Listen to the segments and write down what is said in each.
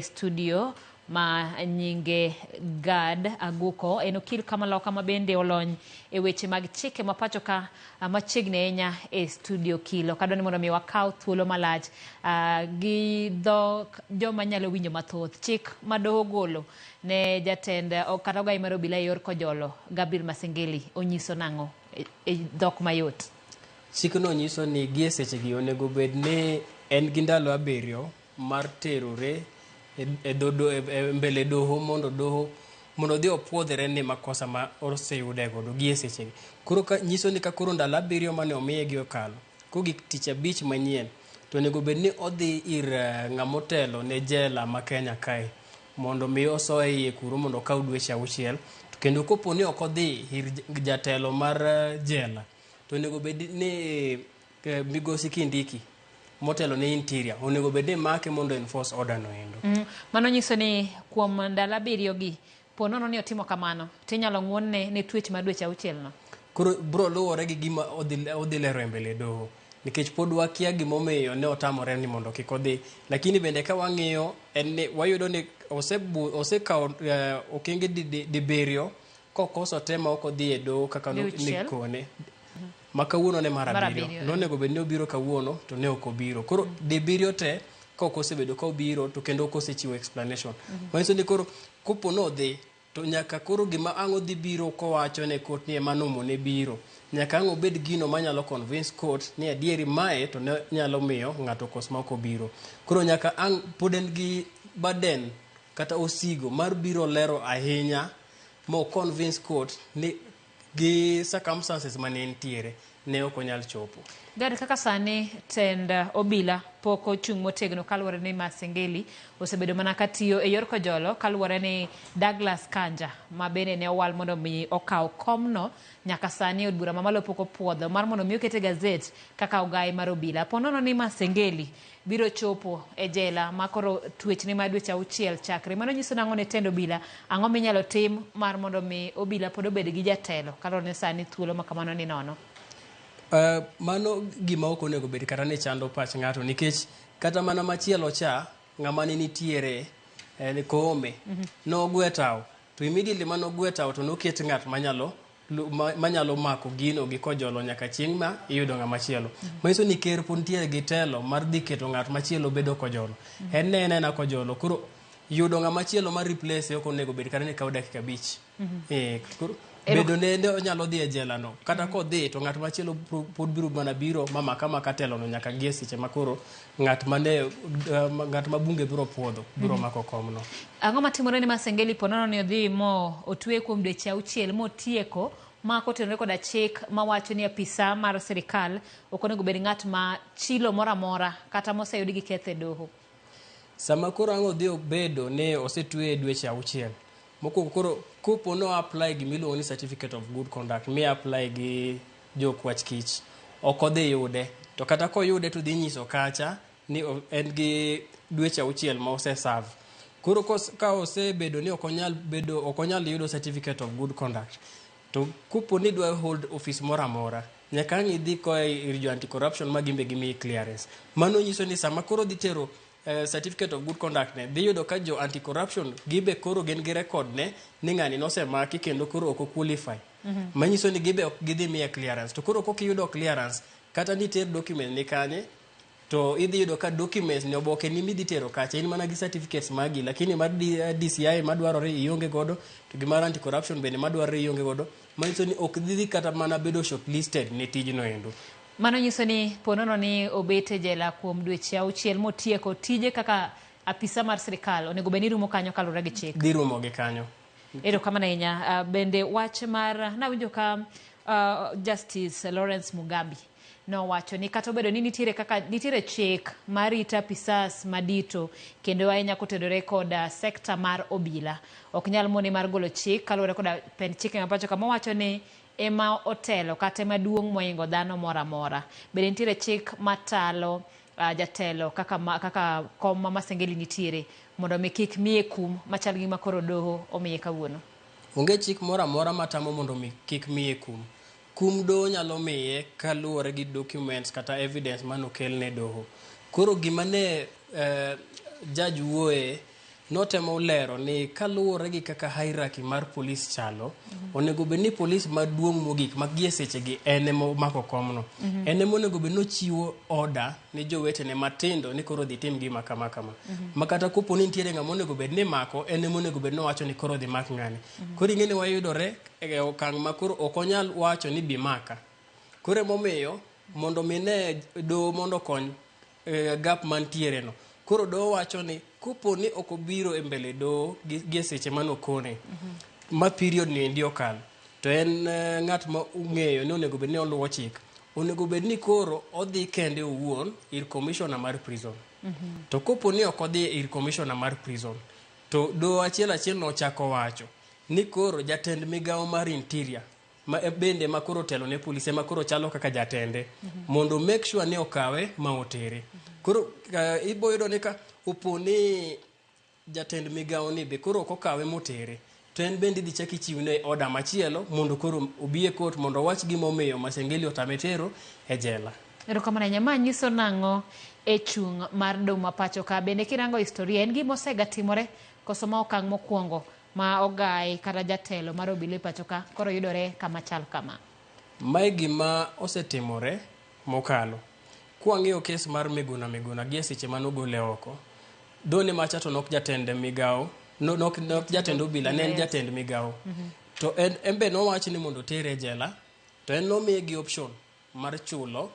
studio ma nyinge Gad Aguko en okil kamaloka ma bende olony e weche mag chike ma pacho ka machiegni ahinya e studio kilo kadwa ni mondo mi wakaw thuolo malach gi dhok joma nyalo winjo mathoth chik ma doho golo ne jatend kata ogai mar obila e yor kojolo Gabriel Masengeli onyiso nang'o e dhok mayot. Chikno nyiso ni gie sechegi onego bed ni en gi ndalo 7 mar terore mbele doho mondo dhi opuodhre ni makosa ma oseyude godo gie sechegi. Koro nyiso ni ka koro ndalo 7 mane omiye gi okalo kogik tich 5 manyien to onego bed ni odhi ir ng'amotelo ne jela ma Kenya kae mondo mi osoye iye kuro mondo okaw dweche 6 to kendo kopo ni ok odhi ir jatelo mar jela to onego bed ni Migosi Kindiki motelo ne interior onego bed ni make mondo enforce order no endo. Mano nyiso ni kuom ndalo 7 gi ponono ni otimo kamano tinyalo ng'wonne ne twech mar dweche 6 no. Koro bro luwore gi gima odhi lero e mbele doho nikech pod wakia gimomiyo ne otamore ni mondo kik odhi, lakini bende ka wang'iyo en ni wayudo ni osekawo okenge dibiriyo kokoso tema ok odhi e doho kaka nikone ma kawuono ne mar 7 nonego bed ni obiro kawuono to ne ok obiro. Koro dibiriyo te kok osebedo ka obiro to kendo ok osechiwo explanation. Manyiso ni koro kopo no odhi to nyaka koro gima ang' odhi biro kowacho ne court ni ema nomo ne biro nyaka ang' obed gino manyalo convince court ni adieri mae to ne nyalo miyo ng'ato kos ma ok obiro. Koro nyaka ang' pod en gi burden kata osigo mar biro lero ahinya mo convince court ni gi circumstances mane ntiere ne ok onyal chopo. Gad kaka sani tend obila pok ochung' motegno kaluwore ni Masengeli osebedo mana katiyo e yor kojolo kaluwore ni Douglas Kanja ma bende ne owal mondo mi okaw komno nyaka sani od bura mamalo pok opuodho mar mondo mi okete gazet kaka ogai mar obila. Ponono ni Masengeli biro chopo e jela makoro twech ni ma dweche 6 chakre. Mano nyiso nang'o ne tend obila ang'o minyalo tim mar mondo mi obila pod obed gi jatelo kaluwore ni sani thuolo ma kamano ni nono. Mano gima ok onego bed kata ni chando pach ng'ato nikech kata mana machielo cha ng'ama ne nitiere ni Koome no gwetaw to immediately mano gwetaw to noket ng'at manyalo mako gino gi kojolo nyaka chieng' ma iyudo ng'ama chielo. Manyiso ni ker pun tiere gi telo mar dhi keto ng'at machielo bedo kojolo en na kojolo koro yudo ng'ama chielo mar replace ok onego bed kata ni kaw dakika 5 koro bedo ne onyalo dhi e jela no kata ko dhi to ng'at machielo pod biro mana biro maka telo no nyaka gie seche makoro ng'at ma bunge biro puodho biro mako komno. Ang'o matimore ni Masengeli ponono ni odhi mo otwe kuom dweche 6 motieko mako tenore koda chik mawacho ni apisa mar sirikal ok onego bed ng'at ma chilo moramora kata moseyud gi kethe doho. Sama koro ang'o dhi obedo ne osetwe dweche 6 moko koro kopo no apply gi miluongo ni certificate of good conduct mi apply gi jokwach kich ok odhi yude to kata koyude to dhi nyiso kacha ni en gi dweche 6 ma oseserve. Koro ka osebedo ni ok onyal yudo certificate of good conduct to kopo ni dwa hold office moramora nyaka ang' idhi ko ir jo anti corruption ma gimbe gimi clearance. Mano nyiso ni sama koro dhi tero certificate of good conduct ne dhi yudo ka jo anti corruption gibe koro gen gi record ne ni ng'ani nosemaki kendo koro ok qualify. Manyiso ni gibe ok gidhi miye clearance to koro kok iyudo clearance kata ni ter document ni kanye to idhi yudo ka documents ni oboke ni midhi tero kacha in mana gi certificates magi lakini mar DCI madwarore ionge godo to gi mar anti corruption bende madwarore ionge godo. Manyiso ni ok dhi kata mana bedo shortlisted ne tijno endo. Mano nyiso ni ponono ni obete jela kuom dweche 6 motieko tije kaka apisa mar sirikal onego bed ni rumo kanyo kaluwore gi chik. Dhi rumo gi kanyo. Ero kamano ahinya. Bende wach mar nawinjo ka Justice Lawrence Mugambi no wacho ni kata obedo ni nitiere chik marita apisas madito kendo ahinya kotedore koda sekta mar obila ok nyal moni mar golo chik kaluwore koda pen chike mapacho kama wacho ni ema otelo kata maduong' moingo dhano moramora. Bende nitiere chik matalo jatelo kaka kom ma Masengeli nitiere mondo mi kik miye kum machal gi makoro doho omiye kawuono. Onge chik moramora matamo mondo mi kik miye kum doho nyalo miye kaluwore gi documents kata evidence manokel ne doho. Koro gima ne judge wuoye notemo lero ni kaluwore gi kaka hierarchy mar polis chalo, onego bed ni polis maduong' mogik magie sechegi en ema mako komno. En ema onego bed nochiwo order ni jowetene matindo ni koro dhi tim gima kama kama. Makata kopo ni nitiere ng'ama onego bed ni mako, en ema onego bed nowacho ni koro dhi mak ng'ani. Koro ing'e ni wayudore e okang' ma koro ok onyal wacho ni bi maka. Koro emomiyo mondo mine doho mondo kony gap mantiere no. Koro doho wacho ni kopo ni ok obiro e mbele doho gi seche manokone ma period ni endi okal, to en ng'at ma ung'eyo ni onego bed ni oluwo chik, onego bed ni koro odhi kende owuon ir commissioner mar prison. To kopo ni ok odhi ir commissioner mar prison, to doho achiel nochako wacho ni koro jatend migawo mar interior ma bende ma koro telo ne polisi ma koro chalo kaka jatende, mondo make sure ni okawe ma otere. Koro iboyudo ni ka opo ni jatend migawo ni be koro ok okawe motere, to en bende dhi chaki chiwne order machielo mondo koro obiye court mondo owach gima omiyo Masengeli otame tero e jela. Erokamano ahinya. Ma nyiso nang'o e chung' mar doho ma pacho ka? Bende kirango historia, en gima osega timore koso ma okang' mokwongo ma ogai kata jatelo mar obila e pacho ka koro yudore kama chal kama? Mae gima osetimore mokalo. Kwang'iyo kes mar Miguna gi seche manogole oko, doni macha to nok jatend migawo, nok jatend obila, ne en jatend migawo. To en be nowach ni mondo tere jela, to en nomiye gi option mar chulo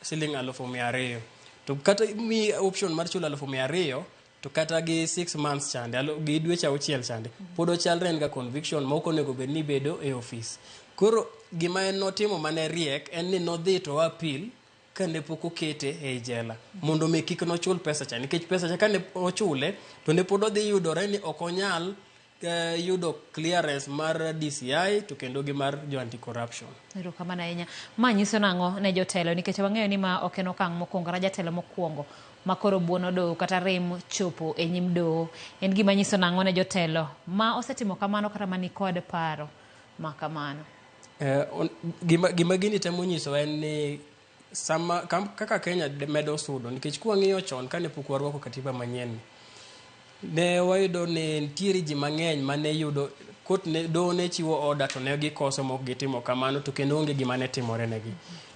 siling 200,000. To kata mi option mar chulo 200,000, to kata gi 6 months chande, gi dweche 6 chande, pod ochalre en ga conviction ma ok onego bed ni bedo e ofis. Koro gima en notimo mane riek en ni nodhi to appeal kane pok okete e jela mondo me kik nochul pesa cha, nikech pesa cha kane ochule to ne pod odhi yudore ni ok onyal yudo clearance mar DCI to kendo gi mar jo anti corruption. Erokamano ahinya. Ma nyiso nang'o ne jotelo, nikech wang'eyo ni ma ok en okang' mokwongo, jatelo mokwongo ma koro buono doho kata rem chopo e nyim doho. En gima nyiso nang'o ne jotelo ma osetimo kamano kata mani kod paro ma kamano? Gima gini temo nyiso en ni sama kaka Kenya medo sudo, nikech kwang'iyo chon kane pok warwako katiba manyien, ne wayudo ni nitiere ji mang'eny mane yudo kot ne doho ne chiwo order to ne gikoso mok gitimo kamano, to kendo onge gima ne timore negi.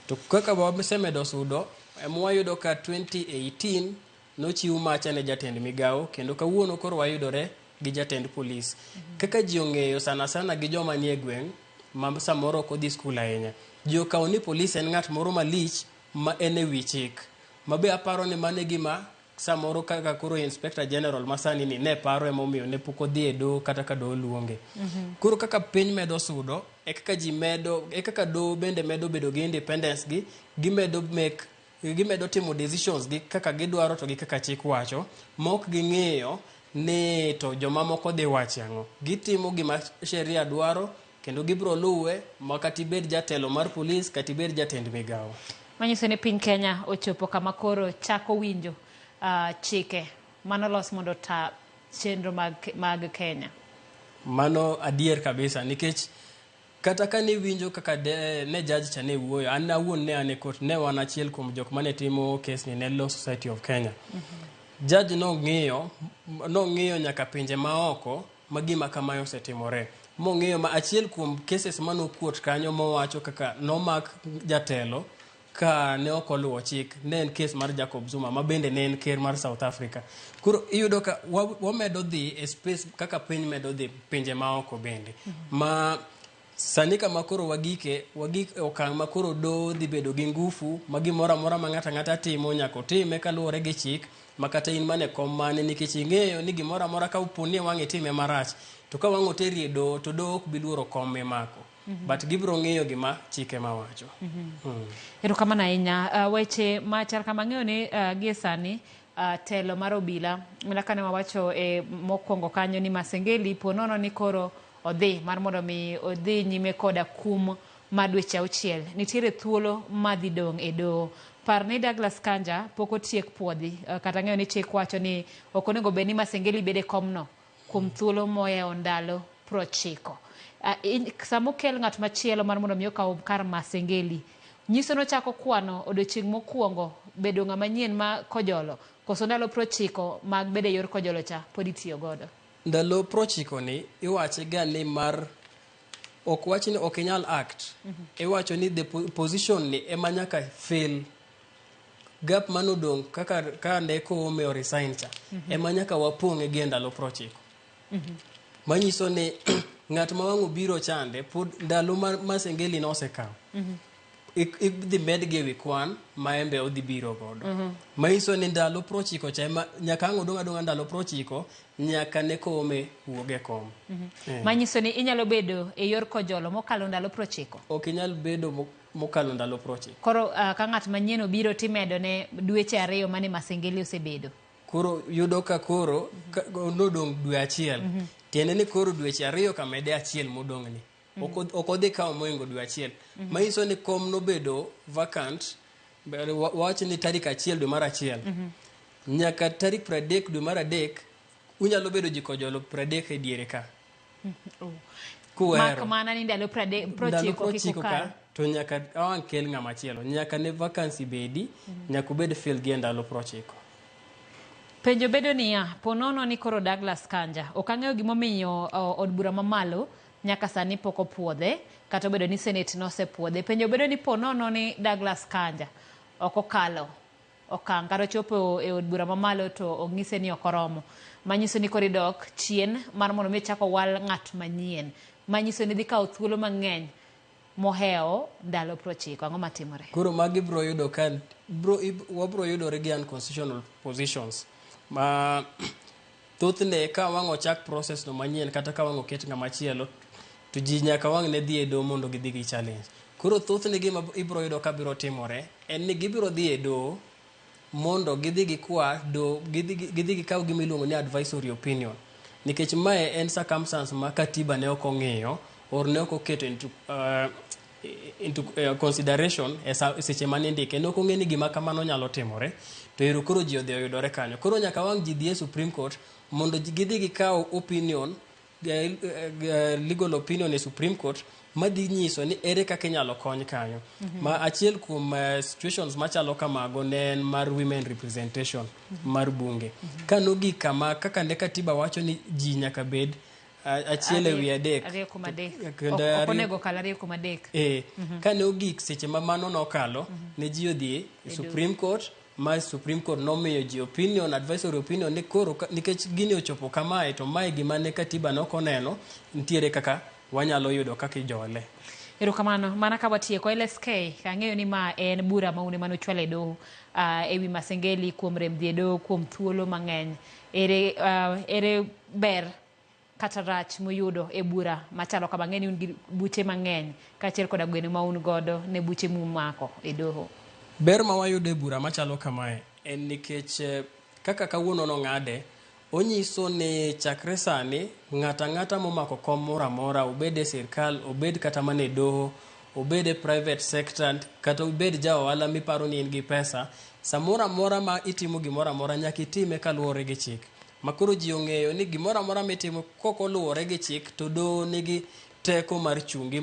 To kaka wasemedo sudo, wayudo ka 2018 nochiw macha ne jatend migawo, kendo kawuono koro wayudore gi jatend polis. Kaka ji ong'eyo sana gi joma nie gweng' ma samoro ok odhi skul ahinya, ji okawo ni polis en ng'at moro malich ma en e wi chik, ma be aparo ni mane gima samoro kaka koro inspector general masani ni ne paro emomiyo ne pok odhi e doho kata ka doho luonge. Koro kaka piny medo sudo e kaka ji medo, e kaka doho bende medo bedo gi independence gi, gimedo timo decisions gi kaka gidwaro to gi kaka chik wacho, ma ok ging'eyo ni to joma moko dhi wache ang'o. Gitimo gima sheria dwaro kendo gibro luwe, ma kati bed jatelo mar polis kati bed jatend migawo. Manyiso ni piny Kenya ochopo kama koro chako winjo chike manolos mondo ta chenro mag Kenya. Mano adier kabisa, nikech kata ka ne winjo kaka ne judge cha ne wuoyo, an awuon ne ane kot, ne wan achiel kuom jok mane timo case ni ne Law Society of Kenya. Judge nong'iyo nyaka pinje maoko ma gima kamayo osetimore. Mong'iyo ma achiel kuom cases manokuot kanyo mowacho kaka nomak jatelo ka ne ok oluwo chik, ne en case mar Jacob Zuma ma bende ne en ker mar South Africa. Koro iyudo ka wamedo dhi e space kaka piny medo dhi pinje maoko bende. Ma sani kama koro wagik okang' ma koro doho dhi bedo gi ngufu ma gimoro amora ma ng'ata timo nyaka otime kaluwore gi chik, ma kata in mane kom mane, nikech ing'eyo ni gimoro amora ka uponi wang'e time marach, to ka wang'o teri e doho to doho ok bi luoro kom mimako. But gibro ng'eyo gima chike mawacho. Erokamano ahinya. Weche machal kama ng'eyo ni gie sani telo mar obila kane wawacho mokwongo kanyo ni Masengeli po nono ni koro odhi mar mondo mi odhi nyime koda kum ma dweche 6. Nitiere thuolo madhi dong' e doho. Par ni Douglas Kanja pok otiek puodhi, kata ng'eyo ni chik wacho ni ok onego bed ni Masengeli bede komno kuom thuolo moyeo ndalo 90. Samo kel ng'at machielo mar mondo mi okaw kar Masengeli, nyiso no chako kwano odiochieng' mokwongo bedo ng'ama nyien ma kojolo koso ndalo 90 mag bede yor kojolo cha pod itiyo godo? Ndalo 90 ni iwache ga ni mar ok wach ni ok inyal act. Iwacho ni the position ni ema nyaka fail. Gap manodong kaka ka ndeko ome resign cha ema nyaka wapong'e gi ndalo 90. Manyiso ni ng'at ma wang'o biro chande pod ndalo Masengeli no osekaw. Idhi medgi ewi kwan ma embe odhi biro godo. Manyiso ni ndalo 90 cha ema nyaka ang' odong ndalo 90 nyaka neko ome wuoge kom. Manyiso ni inyalo bedo e yor kojolo mokalo ndalo 90. Ok inyal bedo mokalo ndalo 90. Koro ka ng'at manyien obiro timedo ne dweche 2 mane Masengeli osebedo. Koro yudo ka koro nodong dwe achiel. Tiende ni koro dweche 2 ka mede achiel modong ni. Ok odhi kawo moingo dwe achiel. Manyiso ni kom nobedo vacant. Wach ni tarik 1 dwe mar 1. Nyaka tarik 30 dwe mar 3 unyalo bedo jikojolo 30 e diere ka. Mak mana ni ndalo 90 ka to nyaka awang' kel ng'ama chielo. Nyaka ne vacancy bedi, nyaka bed fill gi ndalo 90. Penjo bedo niya, ponono ni koro Douglas Kanja, ok ang'eyo gimomiyo od bura mamalo nyaka sani pok opuodhe, kata bedo ni Senate nosepuodhe. Penjo bedo ni ponono ni Douglas Kanja ok okalo okang' kata chopo e od bura mamalo to ong'ise ni ok oromo. Manyiso ni koro idok chien mar mondo mi chako wal ng'at manyien. Manyiso ni dhi kawo thuolo mang'eny moheo ndalo 90. Ang'o matimore? Koro magi bro yudo kan wabro yudore gi unconstitutional positions. Ma thothne ka wang'o chak process no manyien kata ka wang'o ket ng'ama chielo to ji nyaka wang' ne dhi e doho mondo gidhi gi challenge. Koro thothne gima ibro yudo ka biro timore en ni gibiro dhi e doho mondo gidhi gi kwa do gidhi gi kaw gimiluongo ni advisory opinion. Nikech mae en circumstance ma katiba ne ok ong'iyo or ne ok oketo into consideration seche mane ndike. Ne ok ong'e ni gima kamano nyalo timore. To ero koro ji odhi oyudore kanyo. Koro nyaka wang' ji dhi e Supreme Court mondo gidhi gi kaw opinion, legal opinion e Supreme Court madhi nyiso ni ere kaka inyalo kony kanyo. Ma achiel kuom situations machalo kamago ne en mar women representation mar bunge. Kanogi kama kaka ne katiba wacho ni ji nyaka bed achiel ewi adek. Okonego kala 2.3. Kane ogik seche ma mano nokalo ne ji odhi e Supreme Court. Ma Supreme Court nomiyo ji opinion, advisory opinion ni koro nikech gini ochopo kamae to mae gima ne katiba nokoneno nitiere kaka wanyalo yudo kaka ijole. Erokamano, mana ka watieko LSK, kang'eyo ni ma en bura maune manochwal e doho ewi Masengeli kuom rem dhi e doho kuom thuolo mang'eny. Ere ber kata rach muyudo e bura machalo kama ng'eni un gi buche mang'eny kaachiel koda gweno ma un godo ne buche mumako e doho? Ber ma wayudo e bura machalo kamae en nikech kaka kawuono no ng'ade, onyiso ni chakre sani ng'ata momako kom moro amora, obed e sirkal, obed kata mana e doho, obed e private sector, kata obed ja ohala miparo ni in gi pesa, samoro amora ma itimo gimoro amora nyaka itime kaluwore gi chik. Makoro ji ong'eyo ni gimoro amora mitimo kokoluwore gi chik to doho nigi teko mar chungi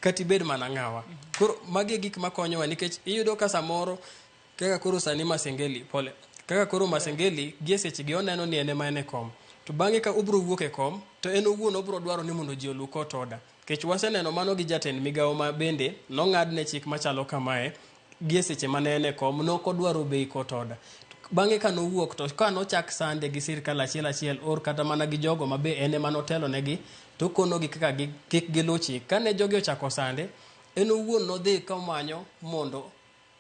kati bed mana ng'awa. Koro magi gik makonyowa nikech iyudo ka samoro kaka koro sani Masengeli kaka koro Masengeli gie seche gi oneno ni ene ma ene kom. To bang'e ka obro wuok e kom to en owuon obro dwaro ni mondo ji olu court order. Kech waseneno mano gi jatend migawo ma bende nong'adne chik machalo kamae gie seche mane ene kom nokodwaro bei court order. Bang'e ka nowuok to ka nochak sande gi sirkal achiel or kata mana gi jogo ma be ene manotelo negi to konogi kaka kik gilu chik. Kane jogi ochako sande en owuon nodhi kamanyo mondo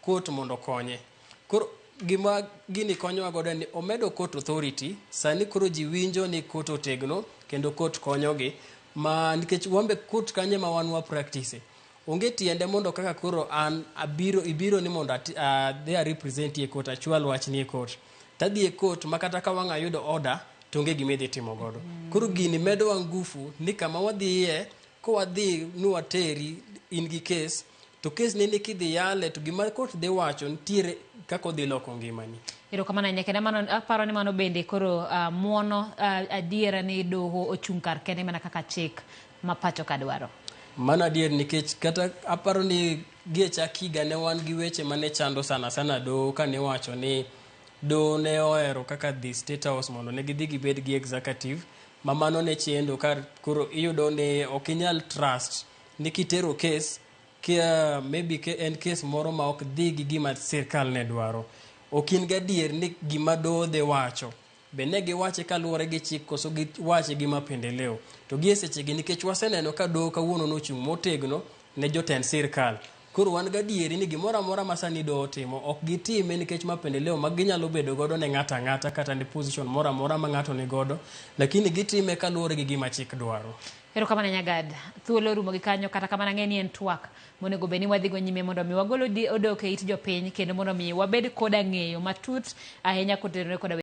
court mondo konye. Koro gima gini konyowa godo ni omedo court authority. Sani koro ji winjo ni court otegno kendo court konyogi ma nikech wambe court kanye ma wan practice. Onge tiende mondo kaka koro an ibiro ni mondo they are represent e court achwal wach ni e court. Tadhi e court makata ka wanga yudo order to onge gimedhi timo godo. Koro gini medo wa ngufu ni kama wadhiye ko wadhi nuwateri in gi case to case nene kidhi yale to gima court dhi wacho ntiere kako dhi loko ngimani. Erokamano nyakenda mano aparo ni mano bende koro muono adiera ni doho ochung' kar kende mana kaka chik ma pacho ka dwaro. Mano adier nikech kata aparo ni gie chak higa ne wan gi weche mane chando sana doho ka ne wacho ni do ne ohero kaka dhi State House mondo ne gidhi gibed gi executive ma mano ne chendo kar koro iyudo ni ok inyal trust ni kitero case kia maybe en case moro ma ok dhi gi gima sirkal ne dwaro. Ok in gadier ni gima do dhi wacho be ne giwache kaluwore gi chik koso giwache gi mapendeleo. To gi esechegi nikech waseneno ka do kawuono nochung' motegno ne jotend sirkal. Koro wan gadieri ni gimoro amora ma sani do timo ok gitime nikech mapendeleo ma ginyalo bedo godo ne ng'ata ng'ata kata ne position moro amora ma ng'ato ni godo, lakini gitime kaluwore gi gima chik dwaro. Erokamano Nyagad, thuolo rumo gi kanyo, kata kamano ang'e ni en twak monego bed ni wadhigo nyime mondo mi wagol odok e it jopiny kendo mondo mi wabed koda ng'eyo matut ahinya kotenore koda